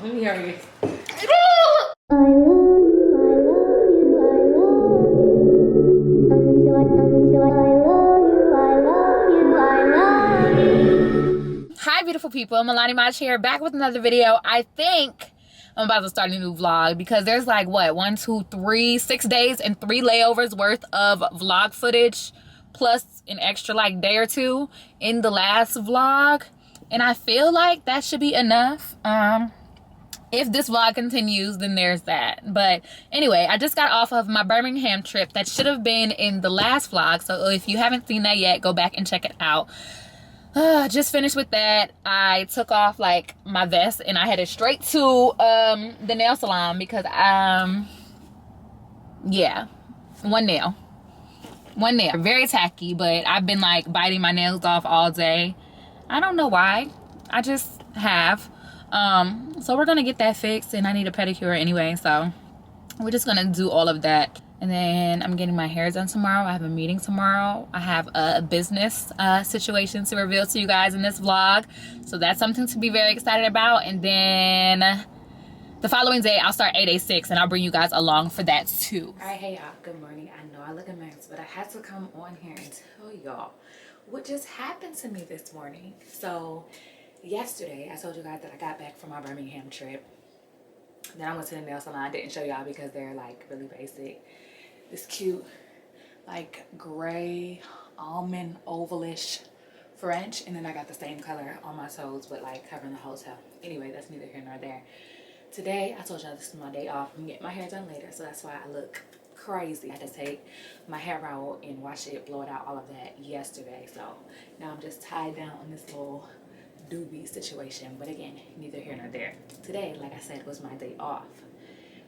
Let me hurry. Hi beautiful people, Milani Mach here, back with another video. I think I'm about to start a new vlog because there's like what, 1, 2, 3, 6 days and 3 layovers worth of vlog footage plus an extra like day or two in the last vlog, and I feel like that should be enough. If this vlog continues, then there's that. But anyway, I just got off of my Birmingham trip that should have been in the last vlog, so if you haven't seen that yet, go back and check it out. Just finished with that. I took off like my vest and I headed straight to the nail salon because yeah, one nail, very tacky, but I've been like biting my nails off all day. I don't know why, I just have. So we're gonna get that fixed, and I need a pedicure anyway, so we're just gonna do all of that. And then I'm getting my hair done tomorrow. I have a meeting tomorrow. I have a business situation to reveal to you guys in this vlog, so that's something to be very excited about. And then the following day I'll start 886 and I'll bring you guys along for that too. All right, hey y'all, good morning. I know I look a mess, but I had to come on here and tell y'all what just happened to me this morning. So yesterday I told you guys that I got back from my Birmingham trip. Then I went to the nail salon. I didn't show y'all because they're like really basic. This cute like gray almond ovalish French, and then I got the same color on my toes but like covering the whole toe. Anyway, that's neither here nor there. Today I told y'all this is my day off. I'm getting my hair done later, so that's why I look crazy. I had to take my hair out and wash it, blow it out, all of that yesterday. So now I'm just tied down on this little doobie situation, but again, neither here nor there. Today, like I said, was my day off,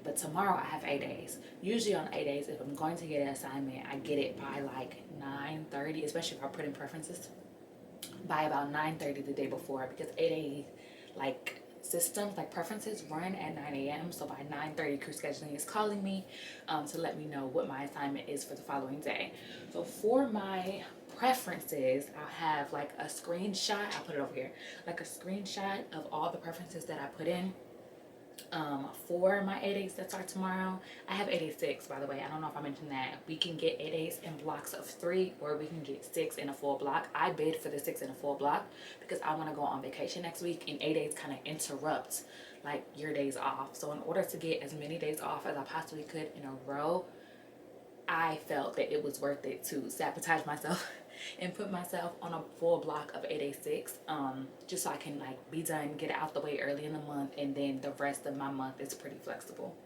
but tomorrow I have 8 days. Usually on 8 days, if I'm going to get an assignment, I get it by like 9:30, especially if I put in preferences, by about 9:30 the day before, because 8A like systems, like preferences, run at 9 a.m. So by 9:30, crew scheduling is calling me to let me know what my assignment is for the following day. So for my preferences, I'll have like a screenshot. I'll put it over here, like a screenshot of all the preferences that I put in for my 8As that start tomorrow. I have 886, by the way. I don't know if I mentioned that. We can get 8As in blocks of 3, or we can get 6 in a full block. I bid for the 6 in a full block because I want to go on vacation next week, and 8As kind of interrupt like your days off. So in order to get as many days off as I possibly could in a row, I felt that it was worth it to sabotage myself and put myself on a full block of 886, just so I can like be done, get it out the way early in the month, and then the rest of my month is pretty flexible.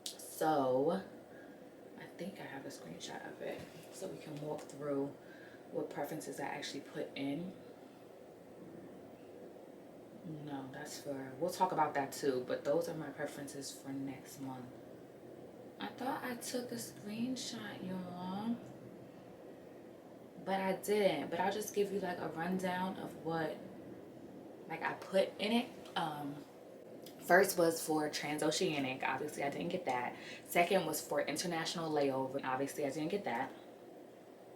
So I think I have a screenshot of it so we can walk through what preferences I actually put in. No, that's for, we'll talk about that too, but those are my preferences for next month. I thought I took a screenshot, y'all, but I didn't. But I'll just give you like a rundown of what like I put in it. First was for transoceanic. Obviously I didn't get that. Second was for international layover. Obviously I didn't get that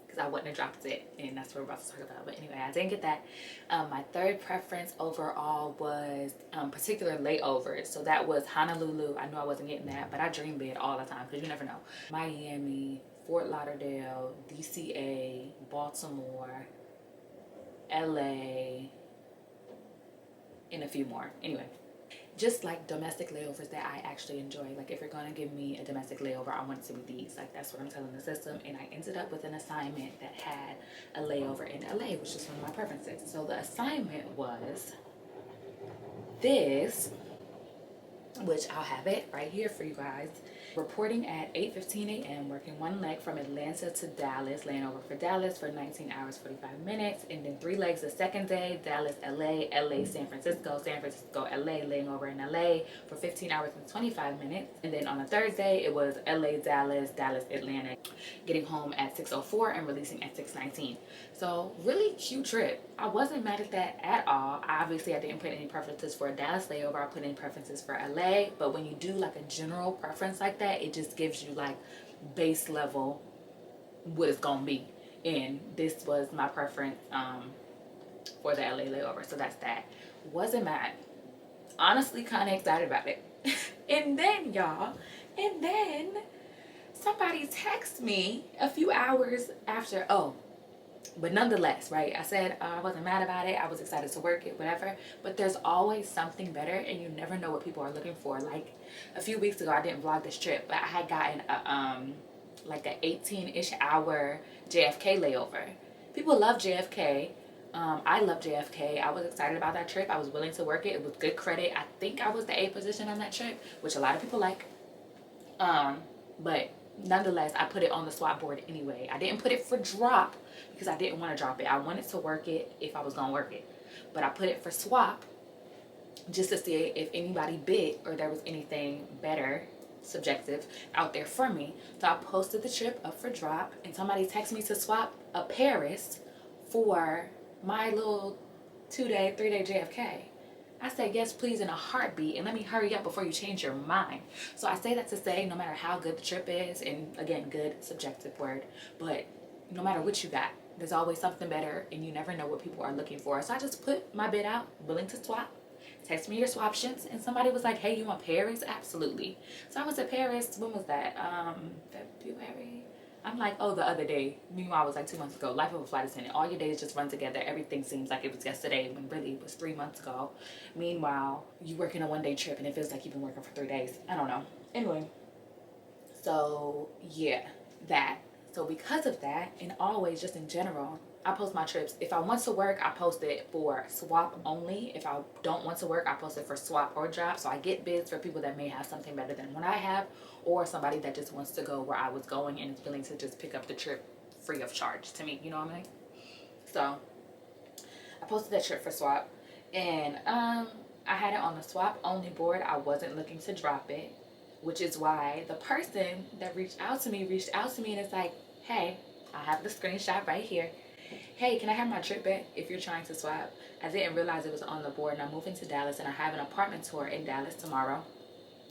because I wouldn't have dropped it, and that's what we're about to talk about. But anyway, I didn't get that. My third preference overall was particular layovers. So that was Honolulu. I knew I wasn't getting that, but I dream big all the time because you never know. Miami, Fort Lauderdale, DCA, Baltimore, LA, and a few more. Anyway, just like domestic layovers that I actually enjoy. Like if you're gonna give me a domestic layover, I want it to be these. Like that's what I'm telling the system. And I ended up with an assignment that had a layover in LA, which is one of my preferences. So the assignment was this, which I'll have it right here for you guys. Reporting at 8:15 a.m., working one leg from Atlanta to Dallas, laying over for Dallas for 19 hours, 45 minutes, and then 3 legs the second day, Dallas, LA, LA, San Francisco, San Francisco, LA, laying over in LA for 15 hours and 25 minutes. And then on a Thursday, it was LA, Dallas, Dallas, Atlanta, getting home at 6:04 and releasing at 6:19. So really cute trip. I wasn't mad at that at all. Obviously, I didn't put any preferences for a Dallas layover. I put in preferences for LA, but when you do like a general preference like that, it just gives you like base level what it's gonna be. And this was my preference for the LA layover, so that's that. Wasn't mad. honestly kind of excited about it. And then, y'all, and then somebody texted me a few hours after. Oh, but nonetheless, right, I said I wasn't mad about it. I was excited to work it, whatever. But there's always something better, and you never know what people are looking for. Like a few weeks ago, I didn't vlog this trip, but I had gotten a like a 18-ish hour JFK layover. People love JFK. I love JFK. I was excited about that trip. I was willing to work it. It was good credit. I think I was the A position on that trip, which a lot of people like. But nonetheless, I put it on the swap board anyway. I didn't put it for drop because I didn't want to drop it. I wanted to work it if I was going to work it. But I put it for swap just to see if anybody bid or there was anything better, subjective, out there for me. So I posted the trip up for drop, and somebody texted me to swap a Paris for my little 2-day, 3-day JFK. I said, yes, please, in a heartbeat, and let me hurry up before you change your mind. So I say that to say, no matter how good the trip is, and again, good, subjective word, but no matter what you got, there's always something better, and you never know what people are looking for. So I just put my bid out, willing to swap. Text me your swaptions, and somebody was like, hey, you want Paris? Absolutely. So I was at Paris, when was that? February? I'm like, oh, the other day. Meanwhile, it was like 2 months ago. Life of a flight attendant. All your days just run together. Everything seems like it was yesterday when really it was 3 months ago. Meanwhile, you working a 1-day trip and it feels like you've been working for 3 days. I don't know. Anyway, so yeah, that. So because of that, and always just in general, I post my trips. If I want to work, I post it for swap only. If I don't want to work, I post it for swap or drop. So I get bids for people that may have something better than what I have, or somebody that just wants to go where I was going and is willing to just pick up the trip free of charge to me. You know what I mean? So I posted that trip for swap, and I had it on the swap only board. I wasn't looking to drop it, which is why the person that reached out to me and it's like, hey, I have the screenshot right here. Hey, can I have my trip back if you're trying to swap? I didn't realize it was on the board, and I'm moving to Dallas, and I have an apartment tour in Dallas tomorrow.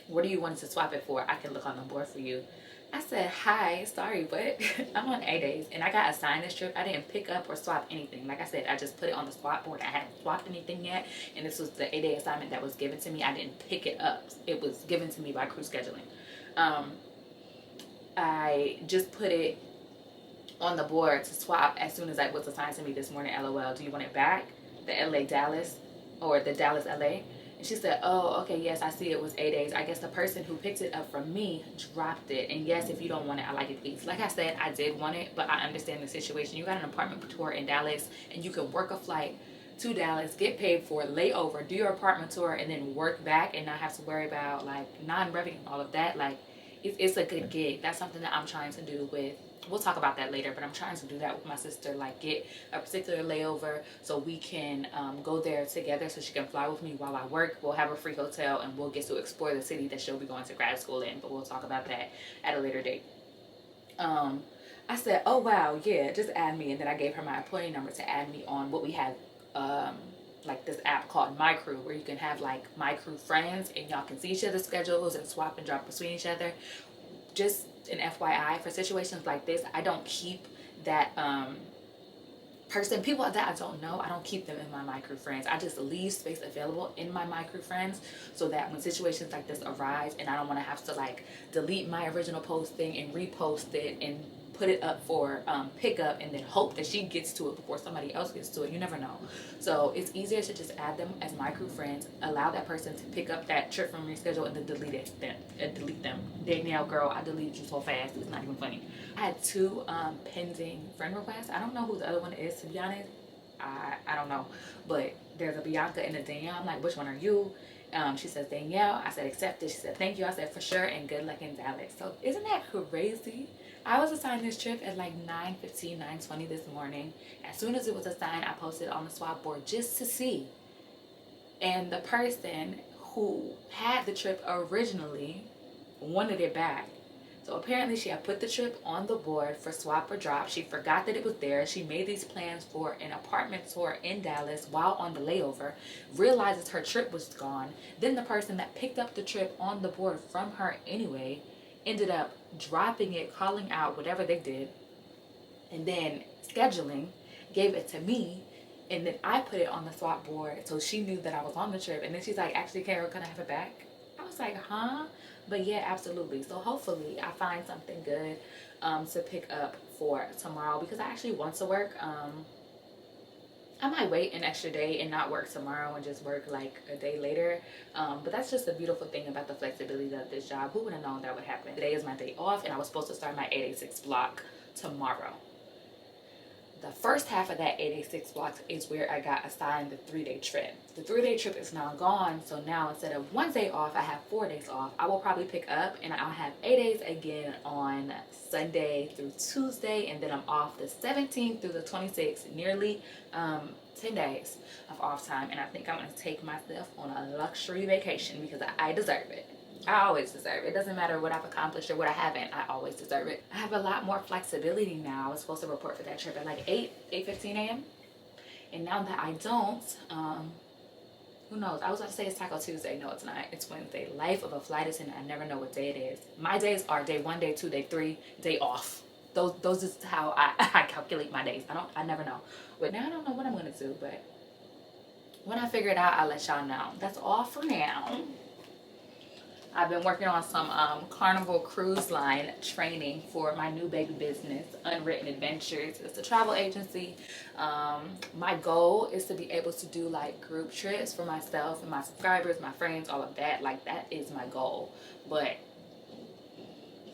What do you want to swap it for? I can look on the board for you. I said, hi, sorry, but I'm on A days, and I got assigned this trip. I didn't pick up or swap anything. Like I said, I just put it on the swap board. I hadn't swapped anything yet, and this was the 8-day assignment that was given to me. I didn't pick it up. It was given to me by crew scheduling. I just put it on the board to swap as soon as it was assigned to me this morning. LOL, do you want it back? The LA Dallas, or the Dallas LA? And she said, oh, okay, yes, I see it was 8 days. I guess the person who picked it up from me dropped it. And yes, if you don't want it, I like it, please. Like I said, I did want it, but I understand the situation. You got an apartment tour in Dallas, and you could work a flight to Dallas, get paid for it, lay over, do your apartment tour, and then work back and not have to worry about like non-revenue, all of that. Like, it's a good gig. That's something that I'm trying to do with. We'll talk about that later, but I'm trying to do that with my sister, like get a particular layover so we can go there together, so she can fly with me while I work. We'll have a free hotel, and we'll get to explore the city that she'll be going to grad school in, but we'll talk about that at a later date. I said, oh wow, yeah, just add me, and then I gave her my employee number to add me on what we have, like this app called My Crew, where you can have like My Crew friends, and y'all can see each other's schedules and swap and drop between each other. Just an FYI, for situations like this, I don't keep that person, people that I don't know, I don't keep them in my My Crew friends. I just leave space available in my My Crew friends, so that when situations like this arise and I don't want to have to like delete my original posting and repost it and put it up for pickup and then hope that she gets to it before somebody else gets to it. You never know. So it's easier to just add them as My Crew friends, allow that person to pick up that trip from reschedule, and then delete them. Danielle, girl, I deleted you so fast, it's not even funny. I had 2 pending friend requests. I don't know who the other one is, to be honest. I don't know, but there's a Bianca and a Danielle. I'm like, which one are you? She says Danielle. I said accepted. She said thank you. I said for sure, and good luck in Dallas. So isn't that crazy? I was assigned this trip at like 9:15, 9:20 this morning. As soon as it was assigned, I posted on the swap board just to see. And the person who had the trip originally wanted it back. So apparently she had put the trip on the board for swap or drop. She forgot that it was there. She made these plans for an apartment tour in Dallas while on the layover, realizes her trip was gone. Then the person that picked up the trip on the board from her anyway ended up dropping it, calling out, whatever they did, and then scheduling, gave it to me, And then I put it on the swap board so she knew that I was on the trip. And then she's like, actually, Carol, can I have it back? I was like, huh? But yeah, absolutely. So hopefully I find something good to pick up for tomorrow, because I actually want to work. I might wait an extra day and not work tomorrow and just work like a day later. But that's just the beautiful thing about the flexibility of this job. Who would have known that would happen? Today is my day off, and I was supposed to start my 886 block tomorrow. The first half of that 886 block is where I got assigned the 3-day trip. The 3-day trip is now gone, so now instead of 1 day off, I have 4 days off. I will probably pick up, and I'll have 8 days again on Sunday through Tuesday, and then I'm off the 17th through the 26th, nearly 10 days of off time. And I think I'm going to take myself on a luxury vacation because I deserve it. I always deserve it. It doesn't matter what I've accomplished or what I haven't. I always deserve it. I have a lot more flexibility now. I was supposed to report for that trip at like 8:15 a.m. And now that I don't, who knows? I was about to say it's Taco Tuesday. No, it's not. It's Wednesday. Life of a flight attendant. I never know what day it is. My days are day 1, day 2, day 3, day off. Those is how I calculate my days. I never know. But now I don't know what I'm going to do. But when I figure it out, I'll let y'all know. That's all for now. I've been working on some Carnival Cruise Line training for my new baby business, Unwritten Adventures. It's a travel agency. My goal is to be able to do like group trips for myself and my subscribers, my friends, all of that. Like, that is my goal. But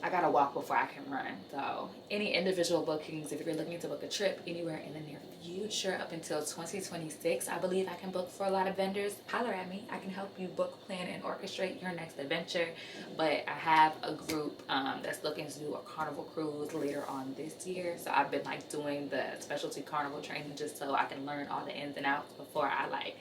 I gotta walk before I can run. So any individual bookings, if you're looking to book a trip anywhere in the near future up until 2026, I believe I can book for a lot of vendors. Holler at me. I can help you book, plan, and orchestrate your next adventure. But I have a group that's looking to do a Carnival cruise later on this year. So I've been like doing the specialty Carnival training just so I can learn all the ins and outs before I like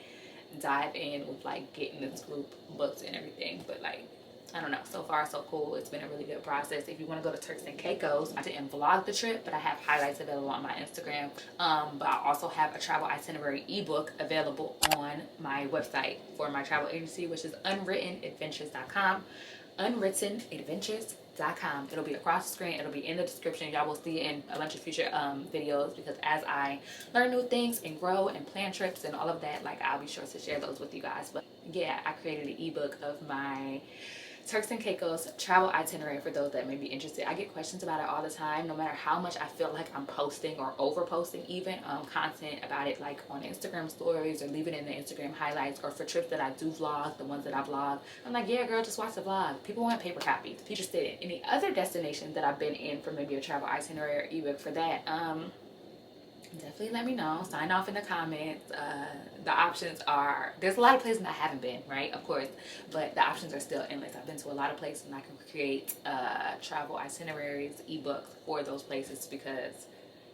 dive in with like getting this group booked and everything. But like, I don't know, so far so cool. It's been a really good process. If you want to go to Turks and Caicos, I didn't vlog the trip, but I have highlights available on my Instagram. But I also have a travel itinerary ebook available on my website for my travel agency, which is unwrittenadventures.com. unwrittenadventures.com. It'll be across the screen. It'll be in the description. Y'all will see it in a bunch of future videos, because as I learn new things and grow and plan trips and all of that, like, I'll be sure to share those with you guys. But yeah, I created an ebook of my Turks and Caicos travel itinerary for those that may be interested. I get questions about it all the time, no matter how much I feel like I'm posting or over posting even content about it, like on Instagram stories or leaving it in the Instagram highlights, or for trips that I do vlog, the ones that I vlog. I'm like, yeah girl, just watch the vlog. People want paper copies. If you're interested in any other destination that I've been in for maybe a travel itinerary or ebook for that, definitely let me know. Sign off in the comments. The options are, there's a lot of places I haven't been, right, of course, but the options are still endless. I've been to a lot of places, and I can create travel itineraries, ebooks for those places, because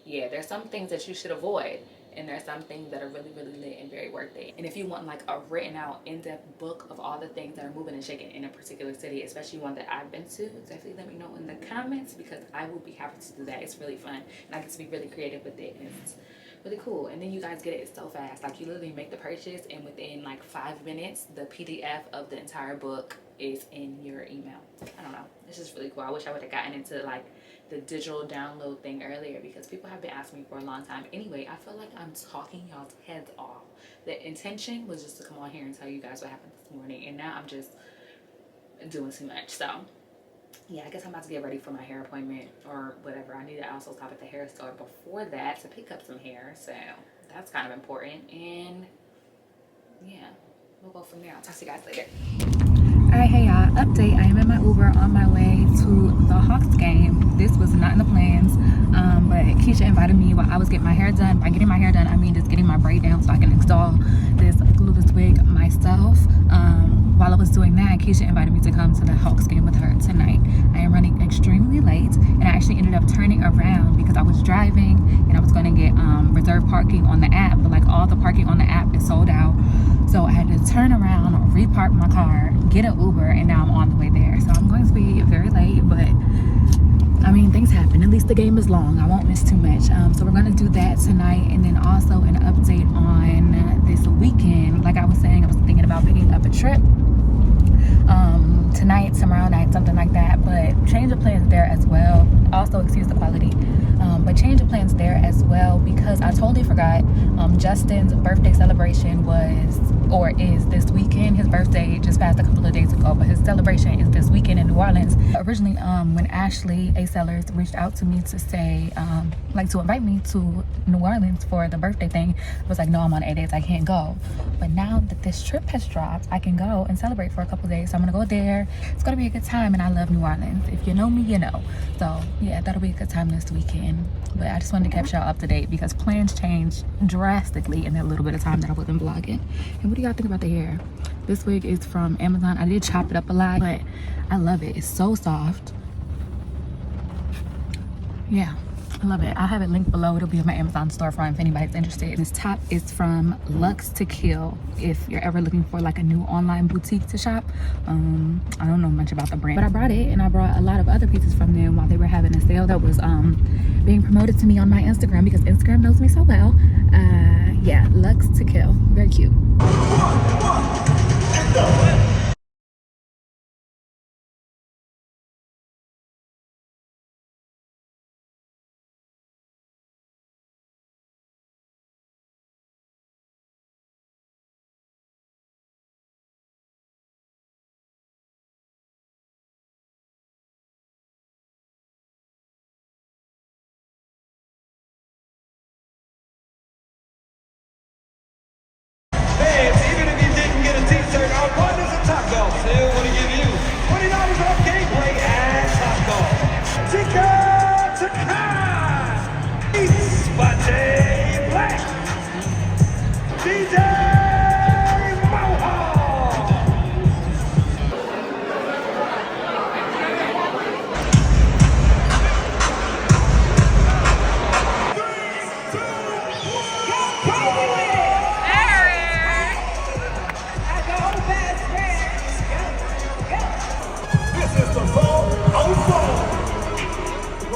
yeah, there's some things that you should avoid, and there's some things that are really, really lit and very worth it. And if you want like a written out in-depth book of all the things that are moving and shaking in a particular city, especially one that I've been to, definitely let me know in the comments, because I will be happy to do that. It's really fun, and I get to be really creative with it, and it's really cool. And then you guys get it so fast. Like, you literally make the purchase, and within like 5 minutes, the PDF of the entire book is in your email. I don't know. It's just really cool. I wish I would have gotten into like the digital download thing earlier, because people have been asking me for a long time. Anyway, I feel like I'm talking y'all's heads off. The intention was just to come on here and tell you guys what happened this morning, and now I'm just doing too much. So yeah, I guess I'm about to get ready for my hair appointment or whatever. I need to also stop at the hair store before that to pick up some hair, so that's kind of important. And yeah, we'll go from there. I'll talk to you guys later. Alright, hey y'all, update. I am in my Uber on my way to the Hawks game. This was not in the plans, but Keisha invited me while I was getting my hair done. By getting my hair done, I mean just getting my braid down so I can install this glueless wig myself. While I was doing that, Keisha invited me to come to the Hawks game with her tonight. I am running extremely late, and I actually ended up turning around because I was driving and I was going to get reserved parking on the app, but like all the parking on the app is sold out. So I had to turn around, repark my car, get an Uber, and now I'm on the way there. So I'm going to be very late, but I mean, things happen. At least the game is long. I won't miss too much. So we're going to do that tonight, and then also an update on this weekend. Like I was saying, I was thinking about picking up a trip tonight, tomorrow night, something like that. But change of plans there as well. Also, excuse the quality. But change of plans there as well, because I totally forgot. Justin's birthday celebration was, or is, this weekend. His birthday just passed a couple of days ago, but his celebration is this weekend in New Orleans. Originally, when Ashley A. Sellers reached out to me to say, like to invite me to New Orleans for the birthday thing, I was like, no, I'm on 8 days, I can't go. But now that this trip has dropped, I can go and celebrate for a couple of days. So I'm gonna go there. It's gonna be a good time, and I love New Orleans. If you know me, you know. So yeah, that'll be a good time this weekend. But I just wanted to keep y'all up to date because plans changed drastically in that little bit of time that I wasn't vlogging. And what do y'all think about the hair? This wig is from Amazon. I did chop it up a lot, but I love it. It's so soft. Yeah, I love it. I'll have it linked below. It'll be in my Amazon storefront if anybody's interested. This top is from Luxe to Kill. If you're ever looking for like a new online boutique to shop. I don't know much about the brand, but I brought it, and I brought a lot of other pieces from them while they were having a sale that was being promoted to me on my Instagram, because Instagram knows me so well. Yeah, Luxe to Kill. Very cute. Even if you didn't get a t-shirt, our partners at Topgolf still want to give you $20 off game break at Topgolf. Tika Taka! Beats by Jay Black. DJ Mohawk.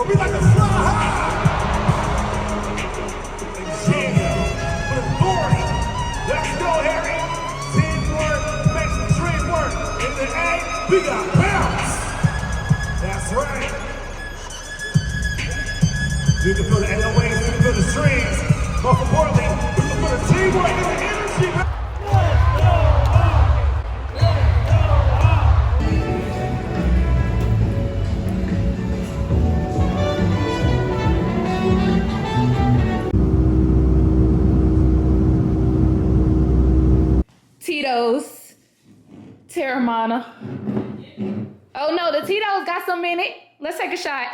We like to fly high and jam with authority. Let's go, Harry. Teamwork makes the dream work. In the A, we got bounce. That's right. You can feel the LOAs, you can feel the strings. Most importantly, we can feel the teamwork and the energy. Tito's, Terramana. Oh no, the Tito's got some in it. Let's take a shot.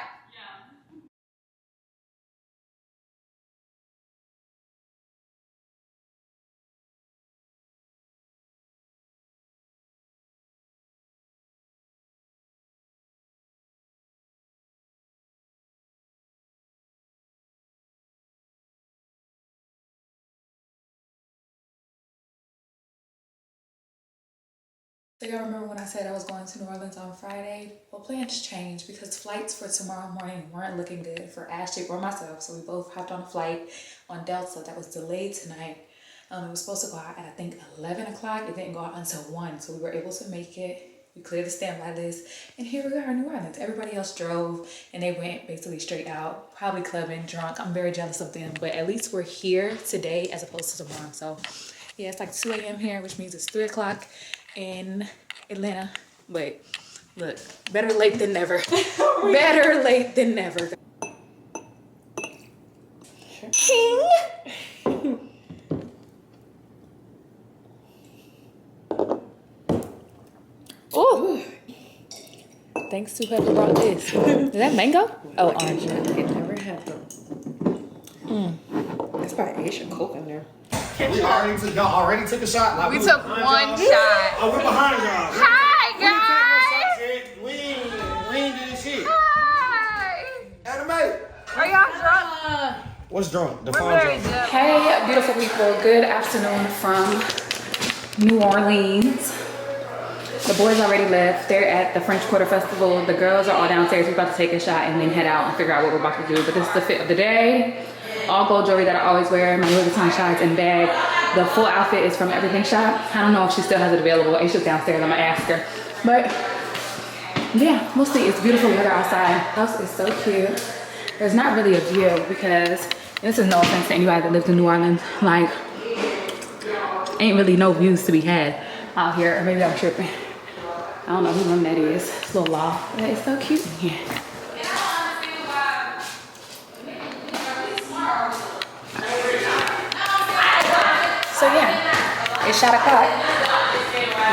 So y'all remember when I said I was going to New Orleans on Friday? Well, plans changed because flights for tomorrow morning weren't looking good for Ashley or myself. So we both hopped on a flight on Delta that was delayed tonight. It was supposed to go out at I think 11 o'clock. It didn't go out until 1. So we were able to make it. We cleared the standby list. And here we are in New Orleans. Everybody else drove and they went basically straight out. Probably clubbing, drunk. I'm very jealous of them. But at least we're here today as opposed to tomorrow. So yeah, it's like 2 a.m. here, which means it's 3 o'clock in Atlanta. But look, better late than never. Better late than never. King. Ooh. Thanks to whoever brought this. Is that mango? Oh, orange. I've never had them. That's probably Asian Coke in there. Y'all already took a shot. Like, We took one shot. Oh, we're behind y'all. Hi, guys. We ain't do this shit. Hi. Anime. Are y'all drunk? What's drunk? The We're phone very drunk. drunk. Hey, beautiful people. Good afternoon from New Orleans. The boys already left. They're at the French Quarter Festival. The girls are all downstairs. We're about to take a shot and then head out and figure out what we're about to do. But this is the fit of the day. All gold jewelry that I always wear, my Louis Vuitton shades and bag. The full outfit is from Everything Shop. I don't know if she still has it available. Aisha's downstairs. I'm gonna ask her. But Yeah, we'll see. It's beautiful weather outside. House is so cute. There's not really a view because, this is no offense to anybody that lives in New Orleans, like, ain't really no views to be had out here. Or maybe I'm tripping. I don't know whose room that is. It's a little law. But it's so cute in here. So yeah, it's shot o'clock.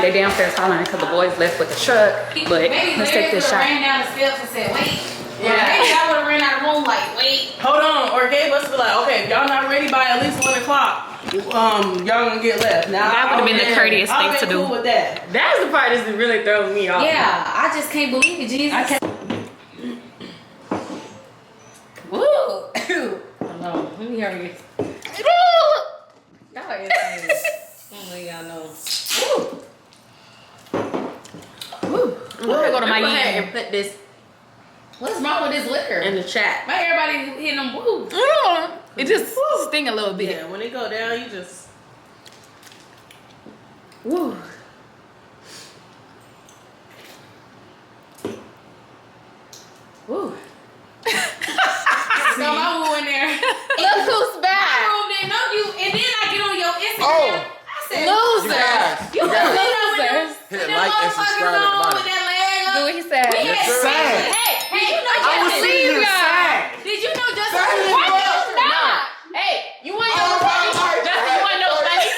They downstairs hollering because the boys left with the truck. But let's take this shot. Ran down the steps and said, wait. Yeah. Maybe I would have ran out of the room like, wait. Hold on, or gave us be like, okay, if y'all not ready by at least 1 o'clock, y'all gonna get left. Now That would've been the courteous thing to do. Cool with that. That's the part that really throws me off. Yeah, I just can't believe it, Jesus. I can't. Woo. Hello. Let me hear you. Y'all are insane. I don't know y'all know. Woo. I'm gonna go to my Go ahead yen. and put this What's wrong with this liquor? in the chat. Why everybody hitting them woo? It just sting a little bit. Yeah, when it go down, you just. Woo. Woo. So my woo in there. Look who's back. My room didn't know you, and then I get on your Instagram. I said, Losers. You losers. Hit like and subscribe at the bottom. With that leg up. Do what he said. We had sir. sex. Hey, you know I was Justin? sitting here sad. Did you know Justin? Sad as Why fuck. you stop? Hey, you want to know funny? Justin, you want to know funny?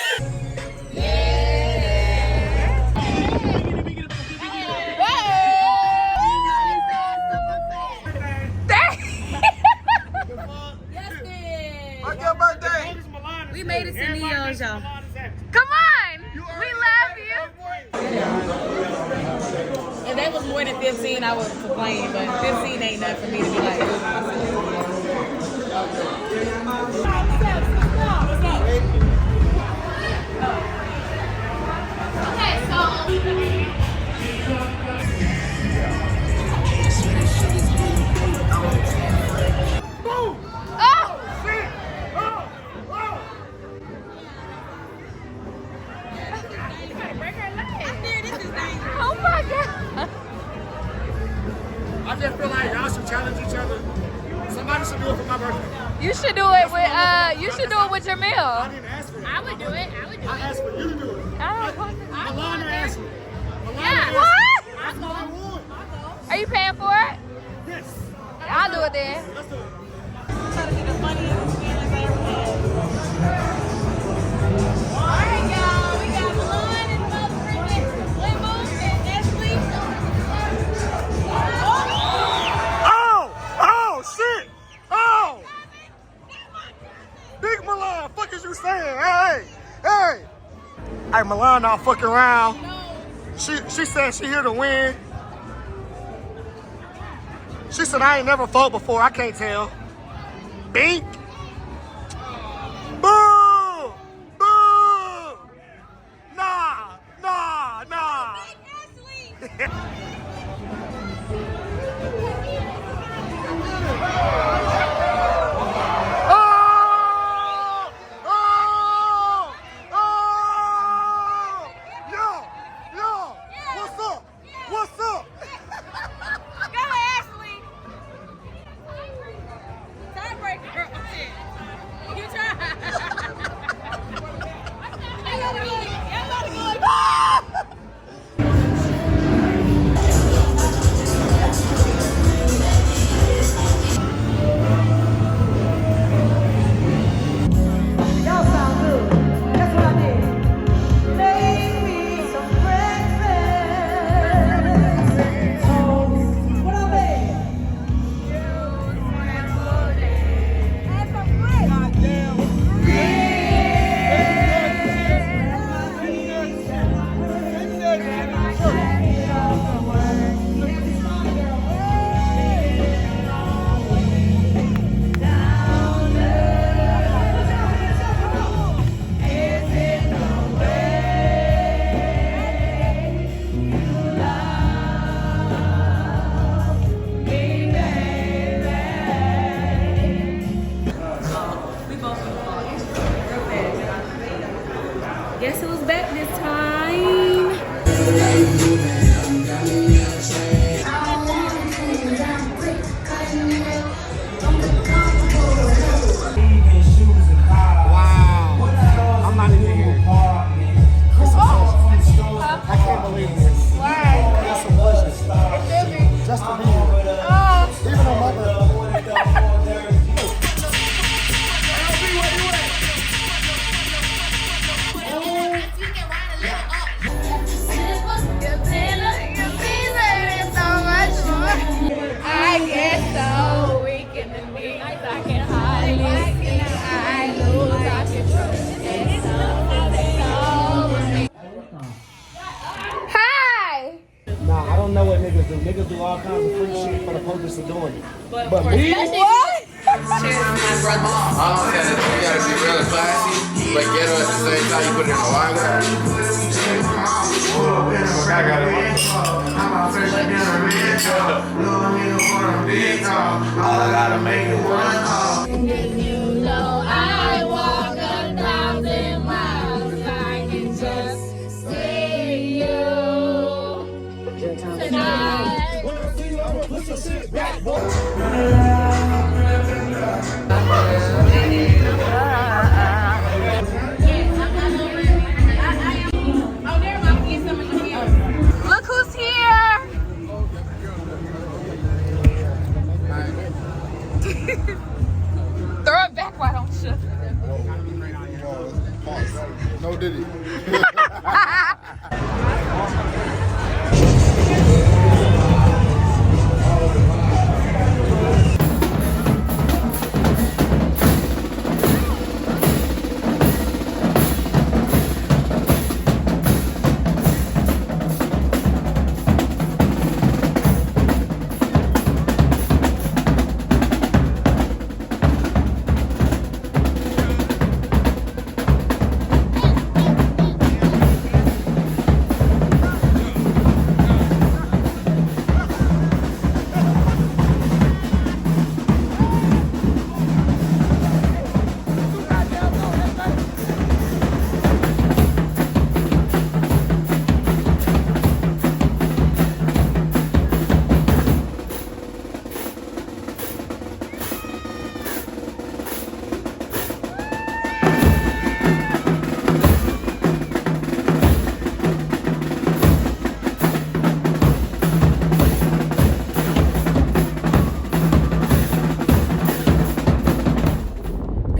On your birthday. We made it to Neo's, y'all. Come on. We love you. If that was more than 15, I would complain, but 15 ain't nothing for me to be like. Okay, so. Oh my God. I just feel like y'all should challenge each other. Somebody should do it for my birthday. You should do it with your I meal. didn't ask for it. I would do it. I asked for you to do it. Alana asked me. Yeah. What? That's what I want. Are you paying for it? Yes. I'll do it then. Let's do it. Oh, shit. Oh. Big Milan, fuck is you saying? Hey. Hey, Milan not fucking around. She said she here to win. She said I ain't never fought before. I can't tell. Bink. Boo. Boo. Nah. Yo. What's up? Go, Ashley. Tiebreaker. You try. Y'all sound good. That's what I did. Make me some breakfast. So, what I made? And some Guess who's back this time? do. Niggas do all kinds of freak shit for the purpose of doing it. But But for me, cheers, my brother. I'm saying that you gotta be real classy, but ghetto at the same time. You put it in a wine glass. I got it. All I gotta make it work. Look who's here! Throw it back, why don't you? No diddy.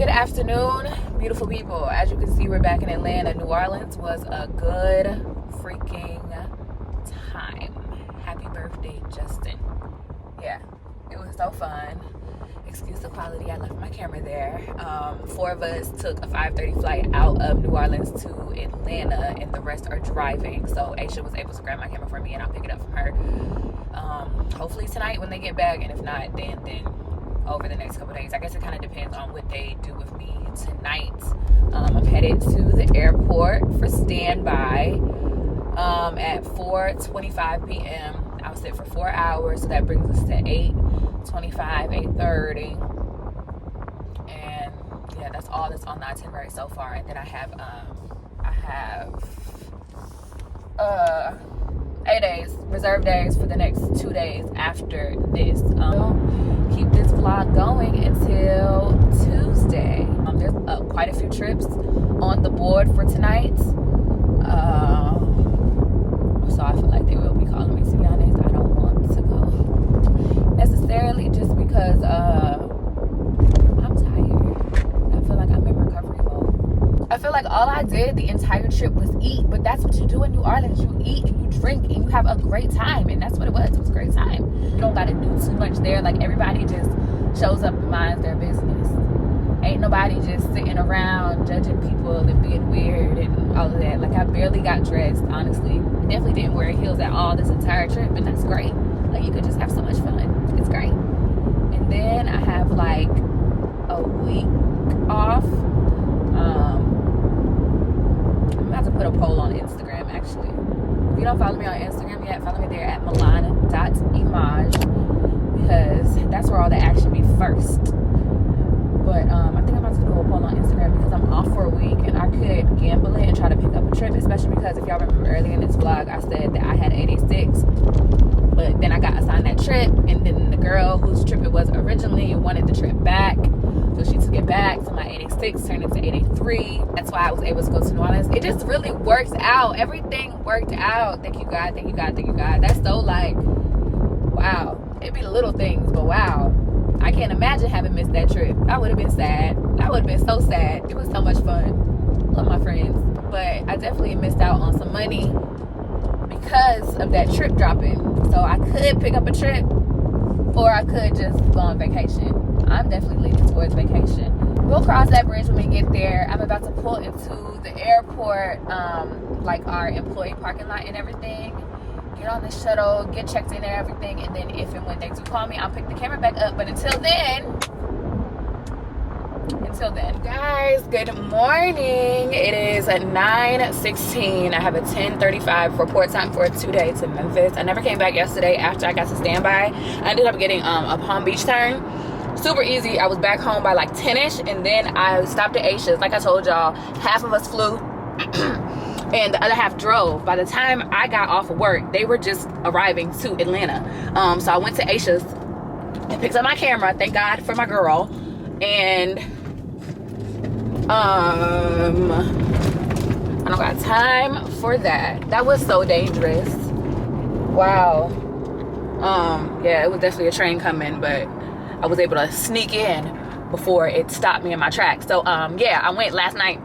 Afternoon, beautiful people. As you can see, we're back in Atlanta. New Orleans was a good freaking time. Happy birthday, Justin. Yeah, it was so fun. Excuse the quality, I left my camera there. 4 of us took a 5:30 flight out of New Orleans to Atlanta, and the rest are driving. So Aisha was able to grab my camera for me, and I'll pick it up from her. Hopefully tonight when they get back, and if not, then over the next couple days. I guess it kind of depends on what they do with me tonight. I'm headed to the airport for standby at 4:25 p.m. I'll sit for 4 hours, so that brings us to 8:25, 8:30. And yeah, that's all that's on the itinerary so far. And then I have 8 days, reserve days for the next 2 days after this. Keep this vlog going until Tuesday. There's quite a few trips on the board for tonight. So I feel like they will be calling me. To be honest, I don't want to go necessarily just because I'm tired. I feel like I'm in recovery mode. I feel like all I did the entire trip was eat, but that's what you do in New Orleans. You eat and you drink and you have a great time, and that's what it was. It was a great time. You don't gotta do too much there. Like, everybody just shows up and minds their business. Ain't nobody just sitting around judging people and being weird and all of that. Like, I barely got dressed, honestly. Definitely didn't wear heels at all this entire trip, and that's great. Like, you could just have so much fun. It's great. And then I have like a week off. I'm about to put a poll on Instagram, actually. If you don't follow me on Instagram yet, follow me there at milana.image, because that's where all the action be first. But I think I'm about to do a poll on Instagram because I'm off for a week, and I could gamble it and try to pick up a trip, especially because if y'all remember earlier in this vlog, I said that I had 86, but then I got assigned that trip, and then the girl whose trip it was originally wanted the trip back, so she took it back, so my 86 turned into 83. That's why I was able to go to New Orleans. It just really works out. Everything worked out. Thank you, God. Thank you, God. Thank you, God. That's so, like, wow. It'd be the little things, but wow. I can't imagine having missed that trip. I would have been sad. I would have been so sad. It was so much fun. Love my friends. But I definitely missed out on some money because of that trip dropping. So I could pick up a trip, or I could just go on vacation. I'm definitely leaning towards vacation. We'll cross that bridge when we get there. I'm about to pull into the airport, like our employee parking lot and everything. get on the shuttle, get checked in and everything, and then if and when they do call me, I'll pick the camera back up. But until then, guys, good morning. It is at 9:16. I have a 10:35 report time for a 2-day to Memphis. I never came back yesterday after I got to standby. I ended up getting a Palm Beach turn. Super easy. I was back home by like 10ish, and then I stopped at Aisha's. Like I told y'all, half of us flew and the other half drove. By the time I got off of work, they were just arriving to Atlanta. So I went to Aisha's and picked up my camera. Thank God for my girl. And I don't got time for that. That was so dangerous. Wow. Yeah, it was definitely a train coming, but I was able to sneak in before it stopped me in my tracks. So yeah, I went last night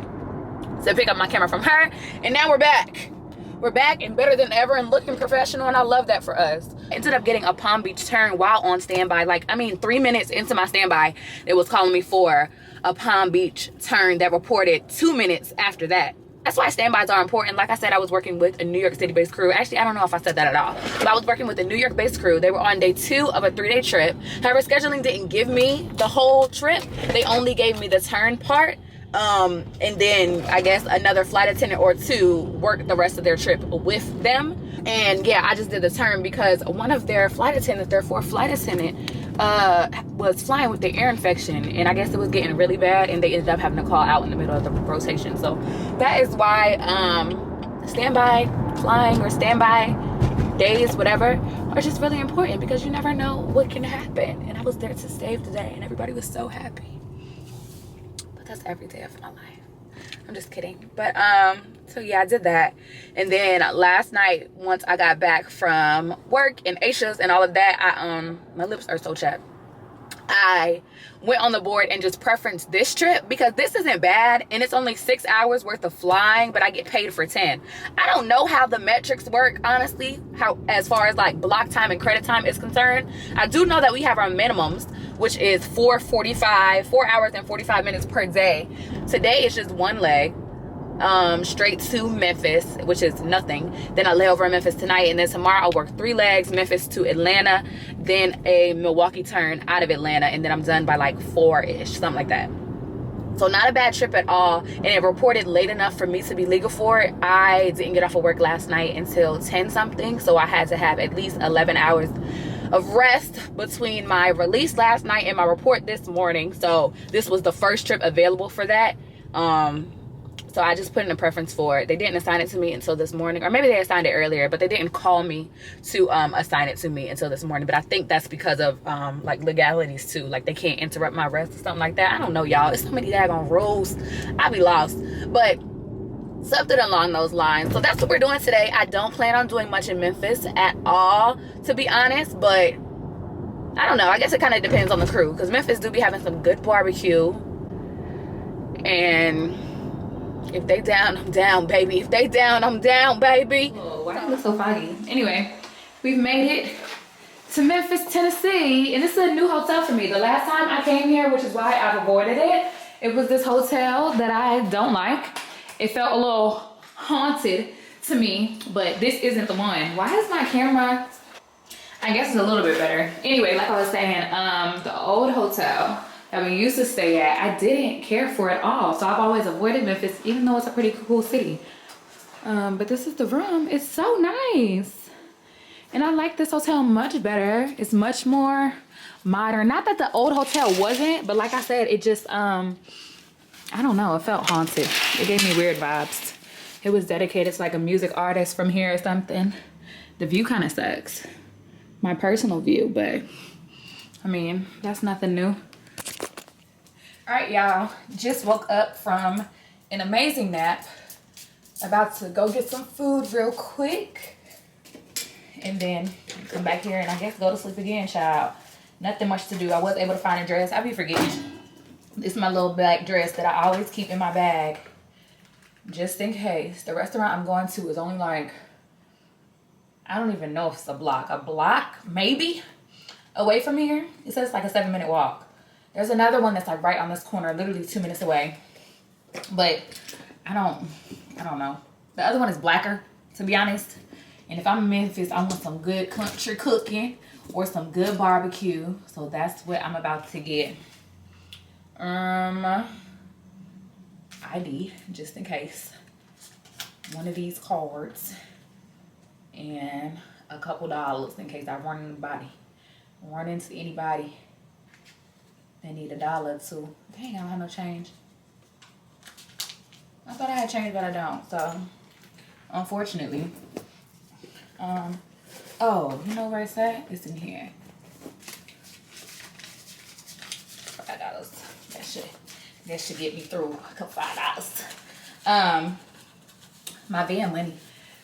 to pick up my camera from her, and now we're back. We're back and better than ever and looking professional, and I love that for us. I ended up getting a Palm Beach turn while on standby. Like, I mean, 3 minutes into my standby, it was calling me for a Palm Beach turn that reported 2 minutes after that. That's why standbys are important. Like I said, I was working with a New York City-based crew. Actually, I don't know if I said that at all. But I was working with a New York-based crew. They were on day 2 of a 3-day trip. However, scheduling didn't give me the whole trip. They only gave me the turn part. And then I guess another flight attendant or 2 worked the rest of their trip with them. And yeah, I just did the turn because one of their flight attendants, their 4th flight attendant, was flying with the ear infection, and I guess it was getting really bad, and they ended up having to call out in the middle of the rotation. So that is why standby flying or standby days, whatever, are just really important, because you never know what can happen. And I was there to save the day, and everybody was so happy. But that's every day of my life. I'm just kidding. But so yeah, I did that. And then last night, once I got back from work and Aisha's and all of that, my lips are so chapped. I went on the board and just preferenced this trip because this isn't bad, and it's only 6 hours worth of flying, but I get paid for 10. I don't know how the metrics work, honestly, how as far as like block time and credit time is concerned. I do know that we have our minimums, which is 4 hours and 45 minutes per day. Today is just one leg straight to Memphis, which is nothing. Then I lay over in Memphis tonight, and then tomorrow I'll work 3 legs, Memphis to Atlanta, then a Milwaukee turn out of Atlanta, and then I'm done by like 4-ish, something like that. So not a bad trip at all, and it reported late enough for me to be legal for it. I didn't get off of work last night until 10 something, so I had to have at least 11 hours of rest between my release last night and my report this morning. So this was the first trip available for that. So I just put in a preference for it. They didn't assign it to me until this morning, or maybe they assigned it earlier, but they didn't call me to assign it to me until this morning. But I think that's because of like legalities too. Like they can't interrupt my rest or something like that. I don't know, y'all. It's so many daggone rules. I be lost. But something along those lines. So that's what we're doing today. I don't plan on doing much in Memphis at all, to be honest. But I don't know. I guess it kind of depends on the crew, because Memphis do be having some good barbecue. And if they down, I'm down, baby. If they down, I'm down, baby. Oh, why does it look so foggy? Anyway, we've made it to Memphis, Tennessee, and this is a new hotel for me. The last time I came here, which is why I've avoided it, it was this hotel that I don't like. It felt a little haunted to me, but this isn't the one. Why is my camera? I guess it's a little bit better. Anyway, like I was saying, the old hotel that we used to stay at, I didn't care for at all. So I've always avoided Memphis, even though it's a pretty cool city. But this is the room. It's so nice. And I like this hotel much better. It's much more modern. Not that the old hotel wasn't, but like I said, it just, I don't know, it felt haunted. It gave me weird vibes. It was dedicated to like a music artist from here or something. The view kind of sucks. My personal view, but I mean, that's nothing new. All right, y'all, just woke up from an amazing nap. About to go get some food real quick, and then come back here and I guess go to sleep again, child. Nothing much to do. I was able to find a dress. I be forgetting. This is my little black dress that I always keep in my bag, just in case. The restaurant I'm going to is only like, I don't even know if it's a block maybe away from here. It says like a 7-minute walk. There's another one that's like right on this corner, literally 2 minutes away. But I don't know. The other one is blacker, to be honest. And if I'm in Memphis, I want some good country cooking or some good barbecue. So that's what I'm about to get. ID, just in case. One of these cards. And a couple dollars in case I run into anybody that need $1 or $2. Dang, I don't have no change. I thought I had change, but I don't. So, unfortunately. Oh, you know where it's at? It's in here. $5. That should get me through a couple $5. My van money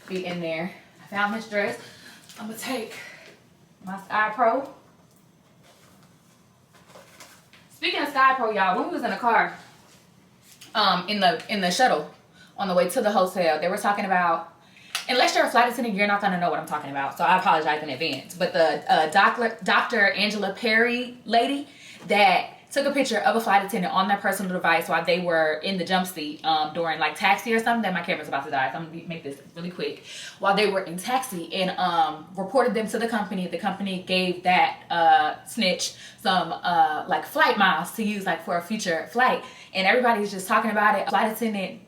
be in there. I found this dress. I'm gonna take my Sky Pro. Speaking of Sky Pro, y'all, when we was in the car, in the shuttle on the way to the hotel, they were talking about, unless you're a flight attendant, you're not gonna know what I'm talking about, so I apologize in advance. But the Dr. Angela Perry lady that took a picture of a flight attendant on their personal device while they were in the jump seat during like taxi or something. That my camera's about to die, so I'm gonna make this really quick. While they were in taxi and reported them to the company. The company gave that snitch some like flight miles to use like for a future flight. And everybody's just talking about it. Flight attendant,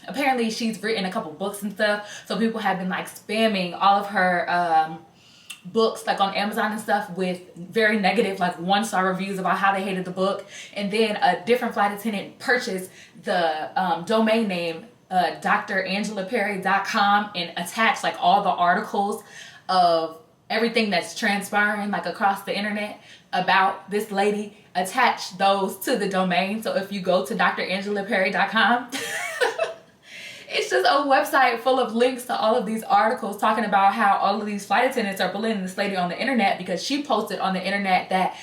apparently she's written a couple books and stuff. So people have been like spamming all of her books like on Amazon and stuff with very negative like 1-star reviews about how they hated the book. And then a different flight attendant purchased the domain name drangelaperry.com and attached like all the articles of everything that's transpiring like across the internet about this lady, attach those to the domain. So if you go to drangelaperry.com it's just a website full of links to all of these articles talking about how all of these flight attendants are bullying this lady on the internet because she posted on the internet that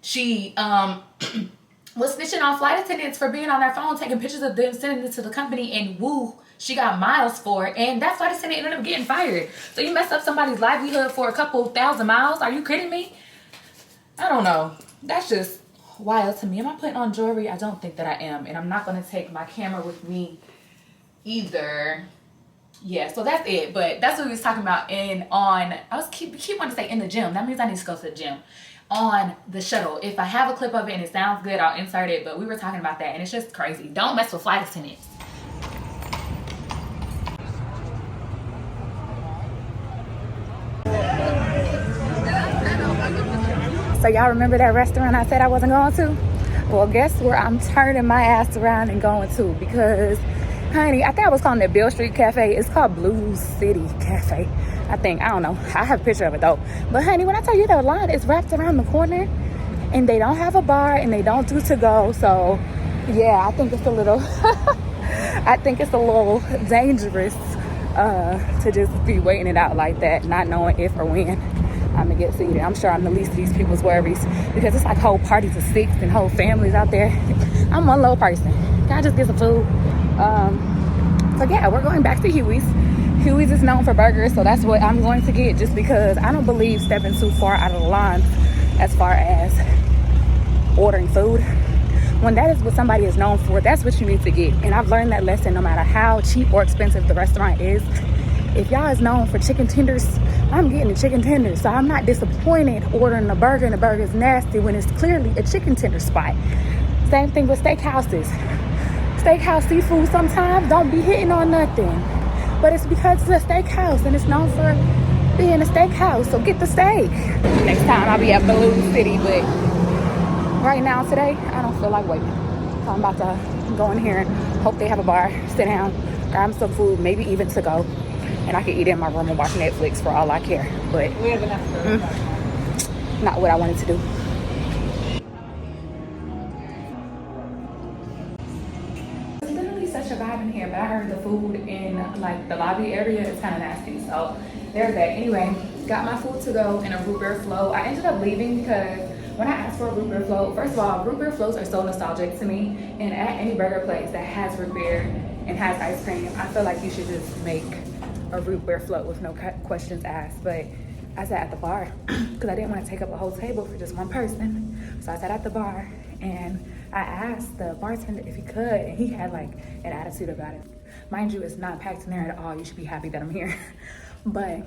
she was snitching on flight attendants for being on their phone, taking pictures of them, sending it to the company, and woo, she got miles for it, and that flight attendant ended up getting fired. So you messed up somebody's livelihood for a couple thousand miles? Are you kidding me? I don't know. That's just wild to me. Am I putting on jewelry? I don't think that I am, and I'm not going to take my camera with me either. Yeah, so that's it. But that's what we was talking about I was keep wanting to say in the gym. That means I need to go to the gym. On the shuttle. If I have a clip of it and it sounds good, I'll insert it. But we were talking about that and it's just crazy. Don't mess with flight attendants. So y'all remember that restaurant I said I wasn't going to? Well, guess where I'm turning my ass around and going to, because honey, I think I was calling it Bill Street Cafe. It's called Blue City Cafe, I think. I don't know. I have a picture of it though. But honey, when I tell you the line is wrapped around the corner and they don't have a bar and they don't do to go. So yeah, I think it's a little I think it's a little dangerous to just be waiting it out like that, not knowing if or when I'm gonna get seated. I'm sure I'm the least of these people's worries because it's like whole parties of 6 and whole families out there. I'm one low person. Can I just get some food? So yeah, we're going back to Huey's. Huey's is known for burgers, so that's what I'm going to get, just because I don't believe stepping too far out of the line as far as ordering food. When that is what somebody is known for, that's what you need to get. And I've learned that lesson no matter how cheap or expensive the restaurant is. If y'all is known for chicken tenders, I'm getting the chicken tenders. So I'm not disappointed ordering a burger and the burger is nasty when it's clearly a chicken tender spot. Same thing with steakhouses. Steakhouse seafood sometimes don't be hitting on nothing, but it's because it's a steakhouse and it's known for being a steakhouse. So get the steak. Next time I'll be at Blue City, but right now today I don't feel like waiting. So I'm about to go in here and hope they have a bar, sit down, grab some food, maybe even to go, and I can eat in my room and watch Netflix for all I care. But not what I wanted to do. Such a vibe in here, but I heard the food in like the lobby area is kind of nasty, so there's that. Anyway, got my food to go in a root beer float. I ended up leaving because when I asked for a root beer float, first of all, root beer floats are so nostalgic to me, and at any burger place that has root beer and has ice cream, I feel like you should just make a root beer float with no questions asked. But I sat at the bar because I didn't want to take up a whole table for just one person, so I sat at the bar and I asked the bartender if he could, and he had like an attitude about it. Mind you, it's not packed in there at all. You should be happy that I'm here. But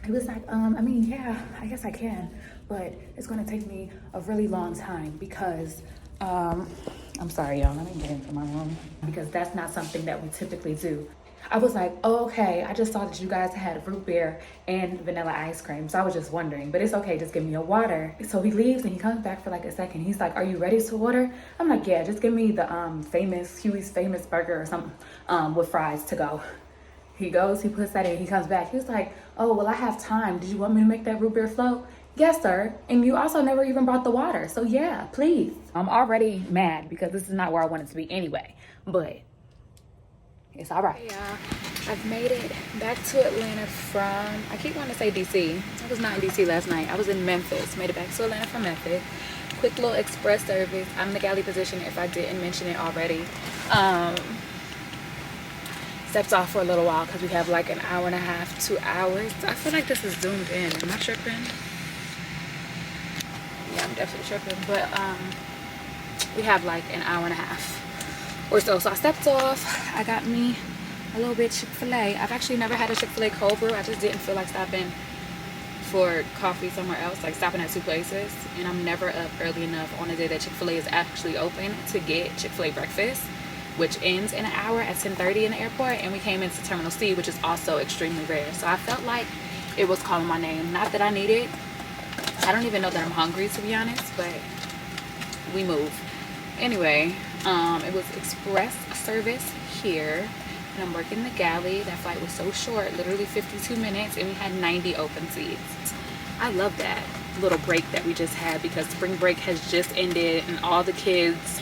he was like, I mean, yeah, I guess I can, but it's gonna take me a really long time because, I'm sorry, y'all, let me get into my room because that's not something that we typically do. I was like, oh, okay, I just saw that you guys had root beer and vanilla ice cream, so I was just wondering, but it's okay, just give me a water. So he leaves and he comes back for like a second. He's like, are you ready to order? I'm like, yeah, just give me the Huey's famous burger or something with fries to go. He goes, he puts that in, he comes back. He was like, oh, well, I have time. Did you want me to make that root beer float? Yes, sir. And you also never even brought the water. So yeah, please. I'm already mad because this is not where I wanted to be anyway, but it's all right. Yeah, I've made it back to Atlanta from, I keep wanting to say DC. I was not in DC last night. I was in Memphis. Made it back to Atlanta from Memphis. Quick little express service. I'm in the galley position if I didn't mention it already. Stepped off for a little while because we have like an hour and a half, 2 hours. I feel like this is zoomed in. Am I tripping? Yeah, I'm definitely tripping. But we have like an hour and a half or so. So I stepped off. I got me a little bit Chick-fil-A. I've actually never had a Chick-fil-A cold brew. I just didn't feel like stopping for coffee somewhere else, like stopping at 2 places. And I'm never up early enough on a day that Chick-fil-A is actually open to get Chick-fil-A breakfast, which ends in an hour at 10:30 in the airport, and we came into Terminal C, which is also extremely rare. So I felt like it was calling my name. Not that I need it. I don't even know that I'm hungry, to be honest, but we move. Anyway, it was express service here, and I'm working the galley. That flight was so short, literally 52 minutes, and we had 90 open seats. I love that little break that we just had because spring break has just ended, and all the kids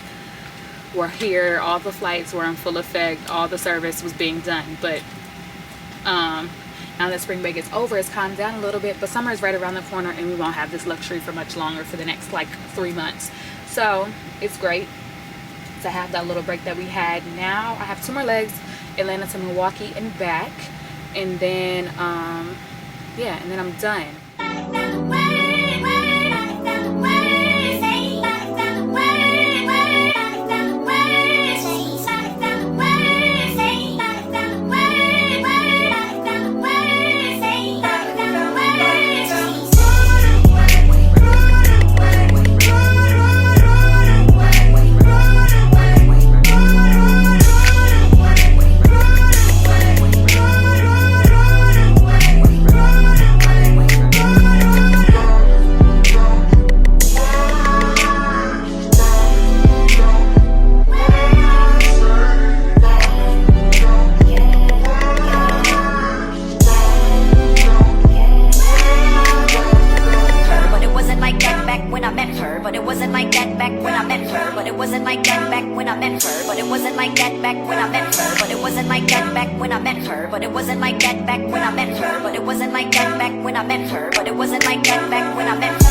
were here, all the flights were in full effect, all the service was being done. But now that spring break is over, it's calmed down a little bit, but summer is right around the corner and we won't have this luxury for much longer, for the next like 3 months. So it's great to have that little break that we had. Now I have 2 more legs, Atlanta to Milwaukee and back, and then yeah, and then I'm done. But it wasn't like that back when I met her. But it wasn't like that back when I met her. But it wasn't like that back when I met her.